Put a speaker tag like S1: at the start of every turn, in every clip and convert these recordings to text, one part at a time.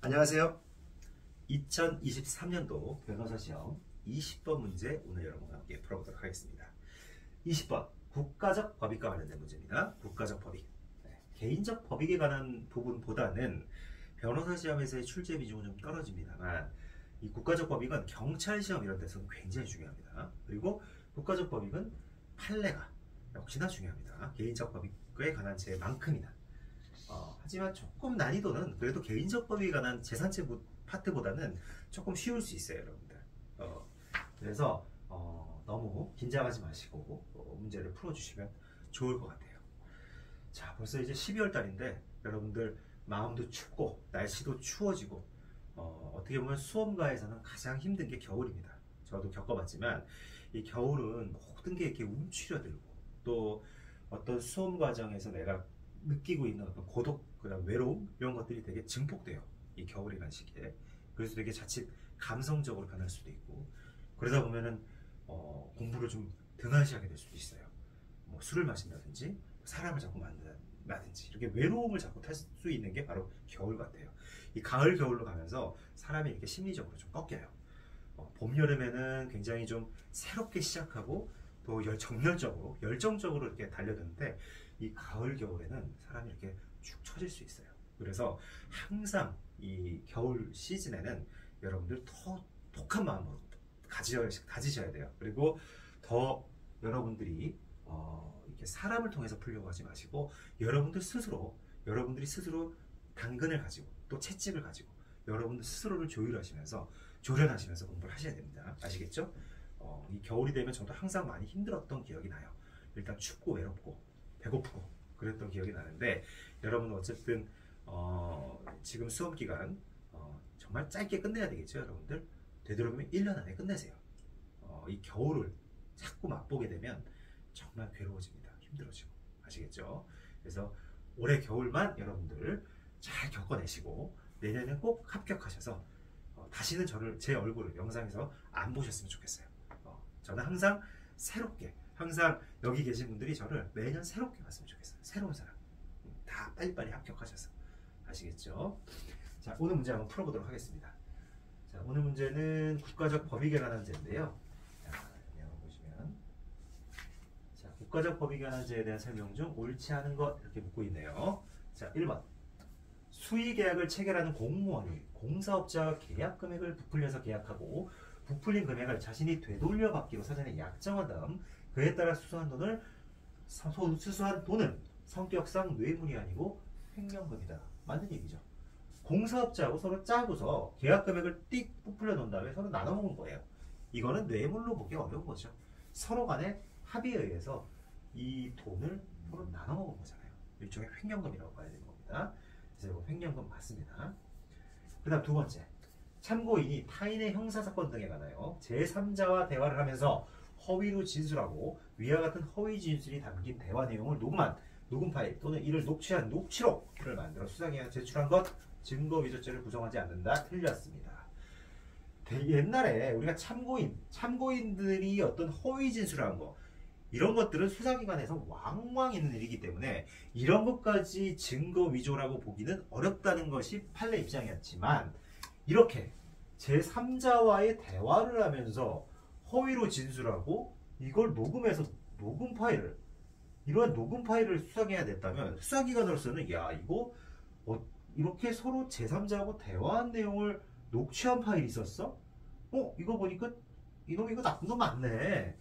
S1: 안녕하세요. 2023년도 변호사 시험 20번 문제 오늘 여러분과 함께 풀어보도록 하겠습니다. 20번 국가적 법익과 관련된 문제입니다. 국가적 법익. 개인적 법익에 관한 부분보다는 변호사 시험에서의 출제 비중은 좀 떨어집니다만 이 국가적 법익은 경찰 시험 이런 데서는 굉장히 중요합니다. 그리고 국가적 법익은 판례가 역시나 중요합니다. 개인적 법익에 관한 제만큼이나. 하지만 조금 난이도는 그래도 개인적 법익에 관한 재산채 파트보다는 조금 쉬울 수 있어요, 여러분들. 그래서 너무 긴장하지 마시고 문제를 풀어주시면 좋을 것 같아요. 자, 벌써 이제 12월 달인데 여러분들 마음도 춥고 날씨도 추워지고 어떻게 보면 수험가에서는 가장 힘든 게 겨울입니다. 저도 겪어봤지만 이 겨울은 모든 게 이렇게 움츠려들고 또 어떤 수험 과정에서 내가 느끼고 있는 어떤 고독, 그다음 외로움 이런 것들이 되게 증폭돼요. 이 겨울이라는 시기에. 그래서 되게 자칫 감성적으로 변할 수도 있고 그러다 보면은 공부를 좀 등한시하게 될 수도 있어요. 뭐 술을 마신다든지 사람을 자꾸 만나든지 이렇게 외로움을 자꾸 탈 수 있는 게 바로 겨울 같아요. 이 가을 겨울로 가면서 사람이 이렇게 심리적으로 좀 꺾여요. 봄 여름에는 굉장히 좀 새롭게 시작하고 또 정열적으로 열정적으로 이렇게 달려드는데 이 가을 겨울에는 사람이 이렇게 축 처질 수 있어요. 그래서 항상 이 겨울 시즌에는 여러분들 더 독한 마음으로 가지셔야 돼요. 그리고 더 여러분들이 이렇게 사람을 통해서 풀려고 하지 마시고 여러분들이 스스로 당근을 가지고 또 채찍을 가지고 여러분들 스스로를 조련하시면서 공부를 하셔야 됩니다. 아시겠죠? 이 겨울이 되면 저도 항상 많이 힘들었던 기억이 나요. 일단 춥고 외롭고 배고프고 그랬던 기억이 나는데 여러분은 어쨌든 지금 수험 기간 정말 짧게 끝내야 되겠죠, 여러분들. 되도록이면 1년 안에 끝내세요. 이 겨울을 자꾸 맛보게 되면 정말 괴로워집니다. 힘들어지고. 아시겠죠? 그래서 올해 겨울만 여러분들 잘 겪어내시고 내년에 꼭 합격하셔서 다시는 제 얼굴을 영상에서 안 보셨으면 좋겠어요. 저는 항상 새롭게, 항상 여기 계신 분들이 저를 매년 새롭게 봤으면 좋겠어요. 새로운 사람. 다 빨리빨리 합격하셔서. 아시겠죠? 자, 오늘 문제 한번 풀어보도록 하겠습니다. 자, 오늘 문제는 국가적 법익에 관한 문제인데요. 자, 여기 보시면 자, 국가적 법익에 관한 문제에 대한 설명 중 옳지 않은 것 이렇게 묻고 있네요. 자, 1번 수의계약을 체결하는 공무원이 공사업자와 계약 금액을 부풀려서 계약하고 부풀린 금액을 자신이 되돌려받기로 사전에 약정한 다음 그에 따라 수수한 돈은 성격상 뇌물이 아니고 횡령금이다. 맞는 얘기죠. 공사업자하고 서로 짜고서 계약 금액을 띡 부풀려 놓은 다음에 서로 나눠 먹은 거예요. 이거는 뇌물로 보기 어려운 거죠. 서로 간의 합의에 의해서 이 돈을 서로 나눠 먹은 거잖아요. 일종의 횡령금이라고 봐야 되는 겁니다. 그래서 이거 횡령금 맞습니다. 그 다음 두 번째, 참고인이 타인의 형사사건 등에 관하여 제3자와 대화를 하면서 허위로 진술하고 위와 같은 허위 진술이 담긴 대화 내용을 녹음한 녹음 파일 또는 이를 녹취한 녹취록을 만들어 수사기관에 제출한 것 증거위조죄를 구성하지 않는다. 틀렸습니다. 옛날에 우리가 참고인들이 어떤 허위 진술을 한 거 이런 것들은 수사기관에서 왕왕 있는 일이기 때문에 이런 것까지 증거위조라고 보기는 어렵다는 것이 판례 입장이었지만 이렇게 제3자와의 대화를 하면서 허위로 진술하고 이걸 녹음해서 이러한 녹음 파일을 수사기관에 냈다면 수사기관으로서는 야 이거 이렇게 서로 제3자하고 대화한 내용을 녹취한 파일이 있었어? 이거 보니까 이놈 이거 나쁜 놈 맞네.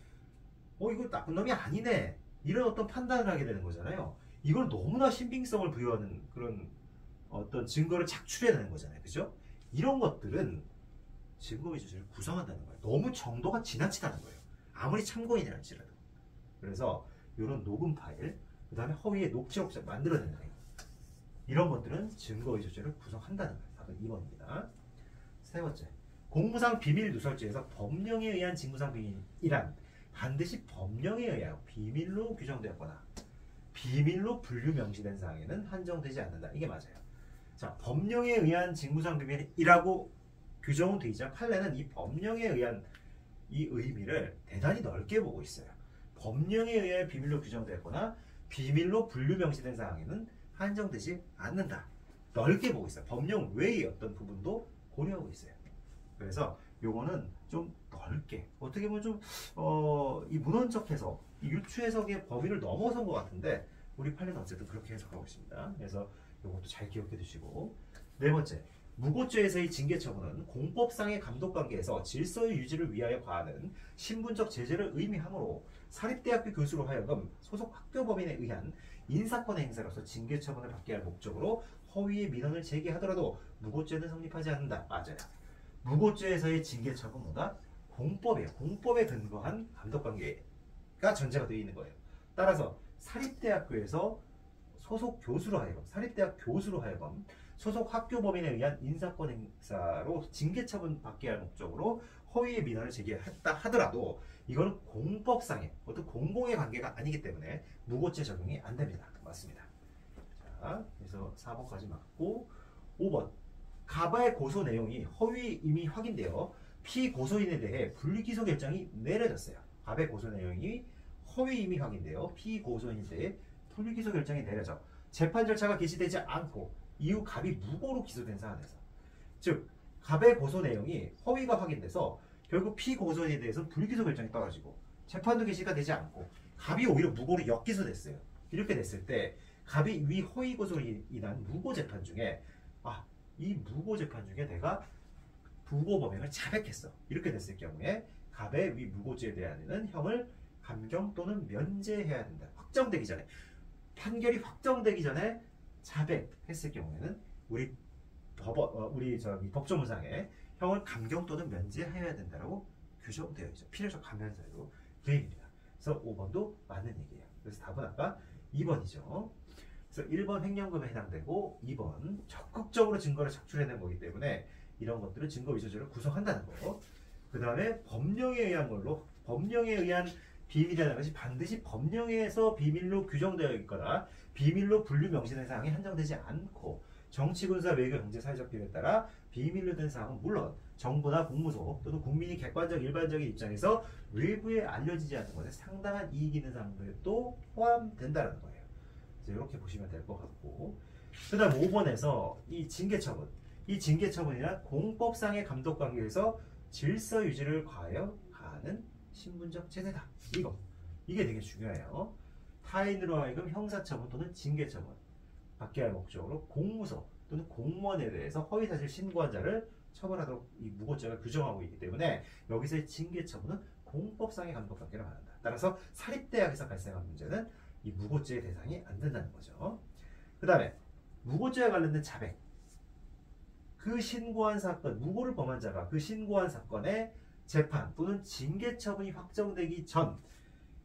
S1: 이거 나쁜 놈이 아니네. 이런 어떤 판단을 하게 되는 거잖아요. 이걸 너무나 신빙성을 부여하는 그런 어떤 증거를 착출해내는 거잖아요. 그죠? 이런 것들은 증거위조죄를 구성한다는 거예요. 너무 정도가 지나치다는 거예요. 아무리 참고인이랄지라도. 그래서 이런 녹음 파일, 그 다음에 허위의 녹취록 만들어낸다. 이런 것들은 증거위조죄를 구성한다는 거예요. 답은 2번입니다. 세 번째, 공무상 비밀 누설죄에서 법령에 의한 직무상 비밀이란 반드시 법령에 의하여 비밀로 규정되었거나 비밀로 분류 명시된 사항에는 한정되지 않는다. 이게 맞아요. 자, 법령에 의한 직무상 비밀이라고 규정은 되어 있지만 판례는 이 법령에 의한 이 의미를 대단히 넓게 보고 있어요. 법령에 의해 비밀로 규정되었거나 비밀로 분류 명시된 사항에는 한정되지 않는다. 넓게 보고 있어요. 법령 외의 어떤 부분도 고려하고 있어요. 그래서 요거는 좀 넓게 어떻게 보면 좀 이 문헌적 해석, 이 유추 해석의 범위를 넘어선 것 같은데 우리 판례는 어쨌든 그렇게 해석하고 있습니다. 그래서 요것도 잘 기억해 두시고 네 번째, 무고죄에서의 징계 처분은 공법상의 감독관계에서 질서의 유지를 위하여 가하는 신분적 제재를 의미하므로 사립대학교 교수로 하여금 소속 학교법인에 의한 인사권의 행사로서 징계 처분을 받게 할 목적으로 허위의 민원을 제기하더라도 무고죄는 성립하지 않는다. 맞아요. 무고죄에서의 징계 처분보다 공법이에요. 공법에 근거한 감독관계가 전제가 되어 있는 거예요. 따라서 사립대학교에서 소속 교수로 하여금, 사립대학 교수로 하여금 소속 학교법인에 의한 인사권 행사로 징계 처분 받게 할 목적으로 허위의 민원을 제기했다 하더라도 이거는 공법상의 어떤 공공의 관계가 아니기 때문에 무고죄 적용이 안 됩니다. 맞습니다. 자, 그래서 4번까지 맞고 5번. 가바의 고소 내용이 허위 이미 확인되어 피고소인에 대해 불기소 결정이 내려졌어요. 가바의 고소 내용이 허위 이미 확인되어 피고소인에 대해 불기소 결정이 내려져 재판 절차가 개시되지 않고 이후 갑이 무고로 기소된 사안에서, 즉 갑의 고소 내용이 허위가 확인돼서 결국 피고소인에 대해서 불기소 결정이 떨어지고 재판도 개시가 되지 않고 갑이 오히려 무고로 역기소됐어요. 이렇게 됐을 때 갑이 위 허위 고소로 인한 무고 재판 중에 이 무고 재판 중에 내가 부고 범행을 자백했어. 이렇게 됐을 경우에 갑의 위 무고죄에 대한 형을 감경 또는 면제해야 된다. 확정되기 전에, 판결이 확정되기 전에 자백했을 경우에는 우리 법조문상에 형을 감경 또는 면제해야 된다라고 규정되어 있죠. 필요적 감면사유로 되어 있습니다. 그래서 5번도 맞는 얘기예요. 그래서 답은 아까 2번이죠. 그래서 1번 횡령금에 해당되고 2번 적극적으로 증거를 작출해낸 거기 때문에 이런 것들은 증거 위조죄를 구성한다는 거. 그 다음에 법령에 의한 걸로, 법령에 의한 비밀이라는 것이 반드시 법령에서 비밀로 규정되어 있거나 비밀로 분류 명시된 사항이 한정되지 않고 정치, 군사, 외교, 경제, 사회적 필요에 따라 비밀로 된 사항은 물론 정부나 공무소 또는 국민이 객관적 일반적인 입장에서 외부에 알려지지 않는 것에 상당한 이익이 있는 사항들도 포함된다는 거예요. 이렇게 보시면 될 것 같고, 그 다음 5번에서 이 징계처분, 이 징계처분이란 공법상의 감독관계에서 질서 유지를 가하여 가하는 신분적 제재다. 이게 되게 중요해요. 타인으로 하여금 형사처분 또는 징계처분 받게 할 목적으로 공무소 또는 공무원에 대해서 허위사실 신고한 자를 처벌하도록 이 무고죄가 규정하고 있기 때문에 여기서의 징계처분은 공법상의 감독관계를 말한다. 따라서 사립대학에서 발생한 문제는 이 무고죄의 대상이 안 된다는 거죠. 그 다음에 무고죄와 관련된 자백, 그 신고한 사건, 무고를 범한 자가 그 신고한 사건의 재판 또는 징계 처분이 확정되기 전,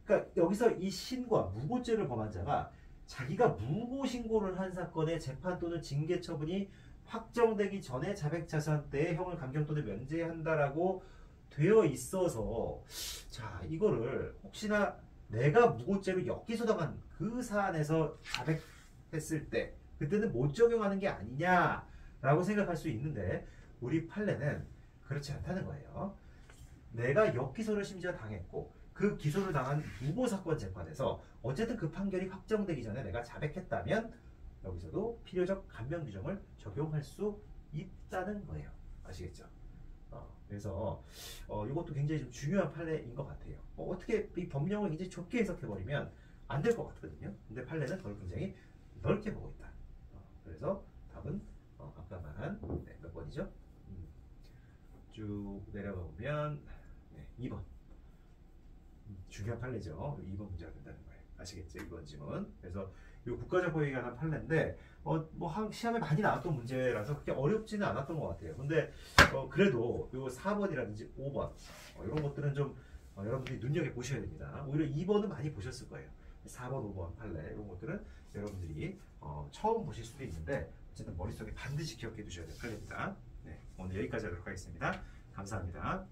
S1: 그러니까 여기서 이 신고와 무고죄를 범한 자가 자기가 무고 신고를 한 사건의 재판 또는 징계 처분이 확정되기 전에 자백자산 때에 형을 감경 또는 면제한다라고 되어 있어서, 자, 이거를 혹시나 내가 무고죄로 역기소당한 그 사안에서 자백했을 때 그때는 못 적용하는 게 아니냐라고 생각할 수 있는데 우리 판례는 그렇지 않다는 거예요. 내가 역기소를 심지어 당했고 그 기소를 당한 무고사건 재판에서 어쨌든 그 판결이 확정되기 전에 내가 자백했다면 여기서도 필요적 감면 규정을 적용할 수 있다는 거예요. 아시겠죠? 그래서 이것도 굉장히 좀 중요한 판례인 것 같아요. 어떻게 이 법령을 굉장히 좁게 해석해버리면 안 될 것 같거든요. 근데 판례는 그걸 굉장히 넓게 보고 있다. 그래서 답은 아까 말한 몇 번이죠? 쭉 내려가 보면 2번. 중요한 판례죠. 2번 문제가 된다는 거예요. 아시겠죠? 2번 지문. 그래서 이 국가적 허위에 관한 판례인데 시험에 많이 나왔던 문제라서 그렇게 어렵지는 않았던 것 같아요. 근데 그래도 이 4번이라든지 5번 이런 것들은 좀 여러분들이 눈여겨 보셔야 됩니다. 오히려 2번은 많이 보셨을 거예요. 4번, 5번 판례 이런 것들은 여러분들이 처음 보실 수도 있는데 어쨌든 머릿속에 반드시 기억해 두셔야 될 판례입니다. 네, 오늘 여기까지 하도록 하겠습니다. 감사합니다.